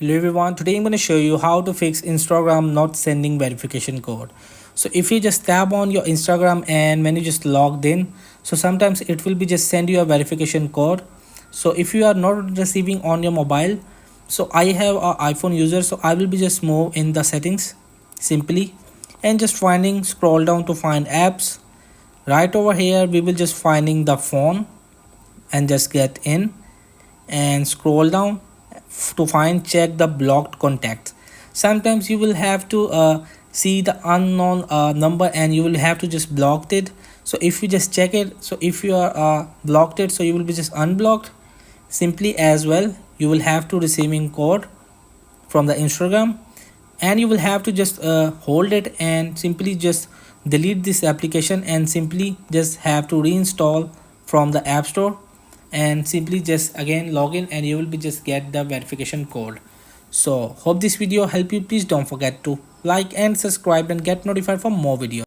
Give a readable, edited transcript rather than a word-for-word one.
Hello everyone, today I'm going to show you how to fix Instagram not sending verification code. So if you just tap on your Instagram and when you just logged in, so sometimes it will be just send you a verification code. So if you are not receiving on your mobile, so I have an iPhone user, so I will be just move in the settings simply and just finding scroll down to find apps. Right over here we will just finding the phone and just get in and scroll down to find check the blocked contacts. Sometimes you will have to see the unknown number and you will have to just block it. So if you just check it, so if you are blocked it, so you will be just unblocked simply as well. You will have to receiving code from the Instagram and you will have to just hold it and simply just delete this application and simply just have to reinstall from the App Store and simply just again log in and you will be just get the verification code. So hope this video help you. Please don't forget to like and subscribe and get notified for more videos.